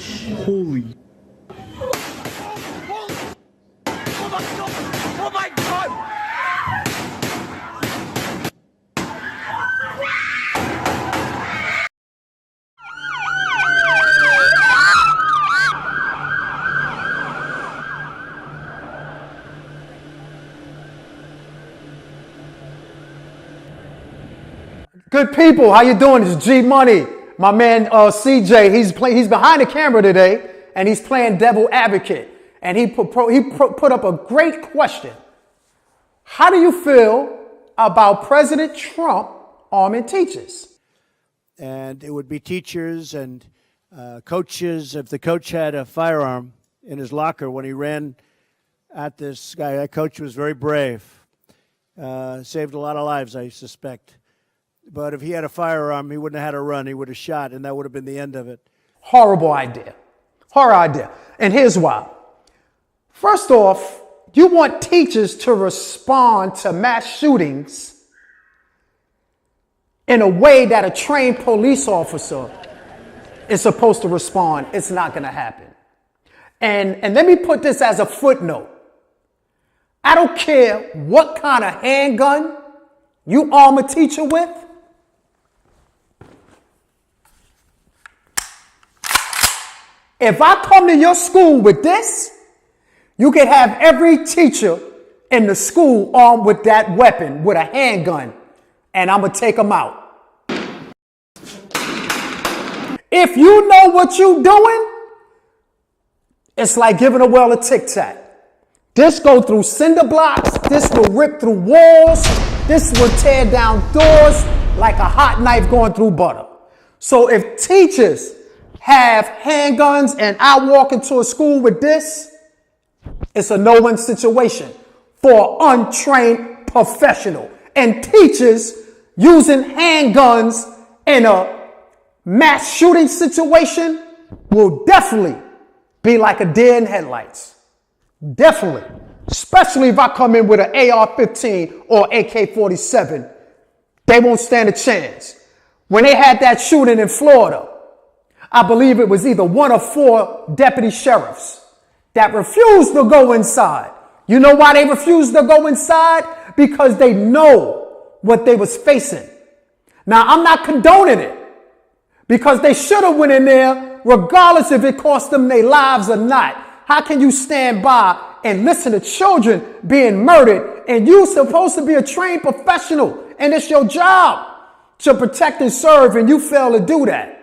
Holy. Oh my God! Oh my God! Good people, how you doing? It's G Money. My man CJ, he's behind the camera today, and he's playing devil advocate. And he put up a great question. How do you feel about President Trump arming teachers? And it would be teachers and coaches. If the coach had a firearm in his locker when he ran at this guy, that coach was very brave. Saved a lot of lives, I suspect. But if he had a firearm, he wouldn't have had to run. He would have shot, and that would have been the end of it. Horrible idea. Horrible idea. And here's why. First off, you want teachers to respond to mass shootings in a way that a trained police officer is supposed to respond. It's not going to happen. And let me put this as a footnote. I don't care what kind of handgun you arm a teacher with. If I come to your school with this, you can have every teacher in the school armed with that weapon, with a handgun, and I'm going to take them out. If you know what you're doing, it's like giving a well a tic-tac. This go through cinder blocks. This will rip through walls. This will tear down doors like a hot knife going through butter. So if teachers have handguns and I walk into a school with this, it's a no-win situation for an untrained professional. And teachers using handguns in a mass shooting situation will definitely be like a deer in headlights. Definitely. Especially if I come in with an AR-15 or AK-47. They won't stand a chance. When they had that shooting in Florida, I believe it was either 1 or 4 deputy sheriffs that refused to go inside. You know why they refused to go inside? Because they know what they was facing. Now, I'm not condoning it, because they should have went in there regardless if it cost them their lives or not. How can you stand by and listen to children being murdered, and you supposed to be a trained professional and it's your job to protect and serve, and you fail to do that?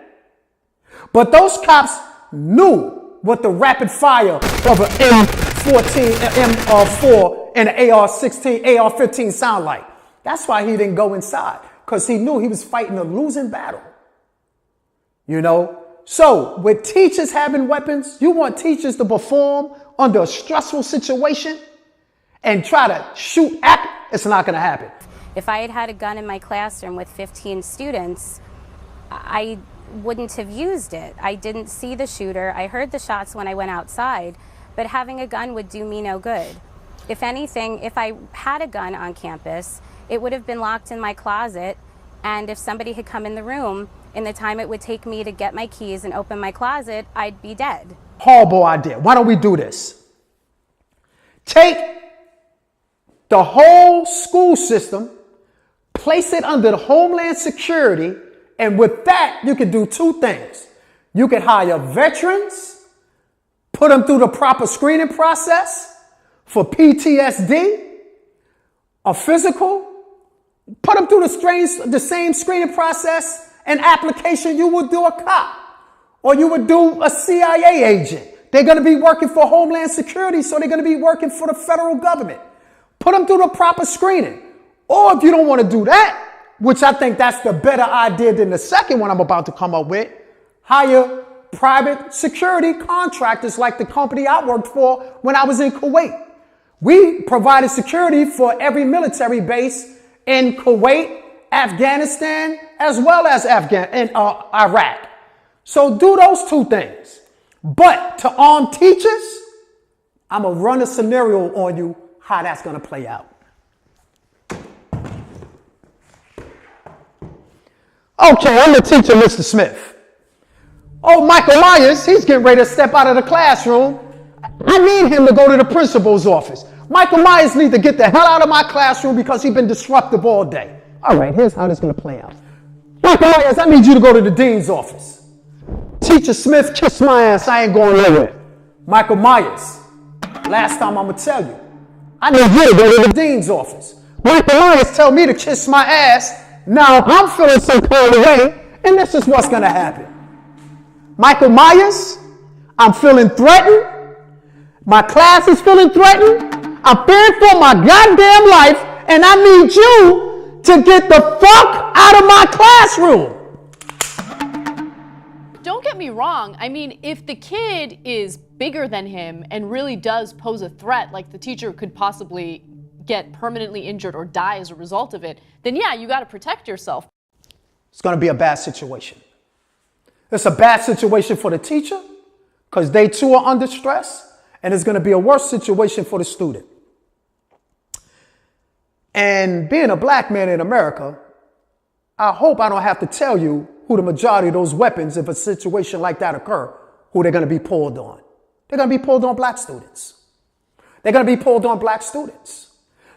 But those cops knew what the rapid fire of an M14, M4, and an AR-16, AR-15 sound like. That's why he didn't go inside, because he knew he was fighting a losing battle. You know? So with teachers having weapons, you want teachers to perform under a stressful situation and try to shoot at, it's not going to happen. If I had had a gun in my classroom with 15 students, I wouldn't have used it. I didn't see the shooter. I heard the shots when I went outside, but having a gun would do me no good. If anything, if I had a gun on campus, it would have been locked in my closet, and if somebody had come in the room, in the time it would take me to get my keys and open my closet, I'd be dead. Horrible idea. Why don't we do this? Take the whole school system, place it under the Homeland Security, and with that, you can do 2 things. You can hire veterans, put them through the proper screening process for PTSD, a physical, put them through the same screening process and application you would do a cop, or you would do a CIA agent. They're going to be working for Homeland Security, so they're going to be working for the federal government. Put them through the proper screening. Or if you don't want to do that, which I think that's the better idea than the second one I'm about to come up with, hire private security contractors like the company I worked for when I was in Kuwait. We provided security for every military base in Kuwait, Afghanistan, as well as Iraq. So do those 2 things. But to arm teachers, I'm going to run a scenario on you how that's going to play out. Okay, I'm the teacher, Mr. Smith. Oh, Michael Myers, he's getting ready to step out of the classroom. I need him to go to the principal's office. Michael Myers needs to get the hell out of my classroom because he's been disruptive all day. All right, here's how this is going to play out. Michael Myers, I need you to go to the dean's office. Teacher Smith, kiss my ass. I ain't going nowhere. Michael Myers, last time I'm going to tell you. I need you to go to the dean's office. Michael Myers tell me to kiss my ass. Now I'm feeling some kind of way, and this is what's going to happen. Michael Myers, I'm feeling threatened. My class is feeling threatened. I'm fearing for my goddamn life, and I need you to get the fuck out of my classroom. Don't get me wrong. I mean, if the kid is bigger than him and really does pose a threat, like the teacher could possibly get permanently injured or die as a result of it, then yeah, you got to protect yourself. It's going to be a bad situation. It's a bad situation for the teacher because they too are under stress, and it's going to be a worse situation for the student. And being a black man in America, I hope I don't have to tell you who the majority of those weapons, if a situation like that occur, who they're going to be pulled on. They're going to be pulled on black students. They're going to be pulled on black students.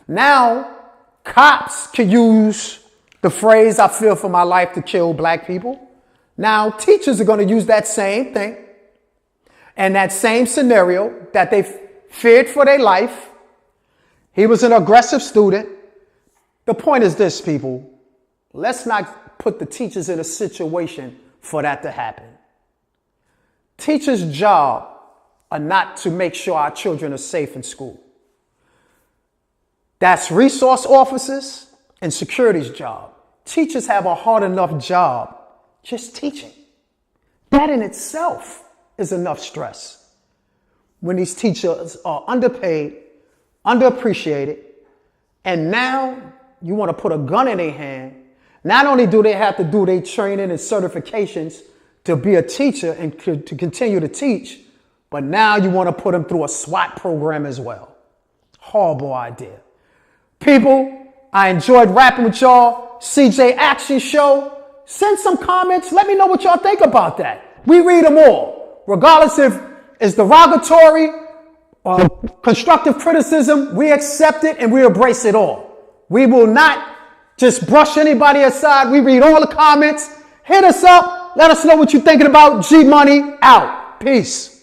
Now, cops can use the phrase, I fear for my life, to kill black people. Now, teachers are going to use that same thing and that same scenario that they feared for their life. He was an aggressive student. The point is this, people. Let's not put the teachers in a situation for that to happen. Teachers' job are not to make sure our children are safe in school. That's resource officers and security's job. Teachers have a hard enough job just teaching. That in itself is enough stress. When these teachers are underpaid, underappreciated, and now you want to put a gun in their hand. Not only do they have to do their training and certifications to be a teacher and to continue to teach, but now you want to put them through a SWAT program as well. Horrible idea. People, I enjoyed rapping with y'all. CJ Action Show. Send some comments. Let me know what y'all think about that. We read them all. Regardless if it's derogatory or constructive criticism, we accept it and we embrace it all. We will not just brush anybody aside. We read all the comments. Hit us up. Let us know what you're thinking about. G Money out. Peace.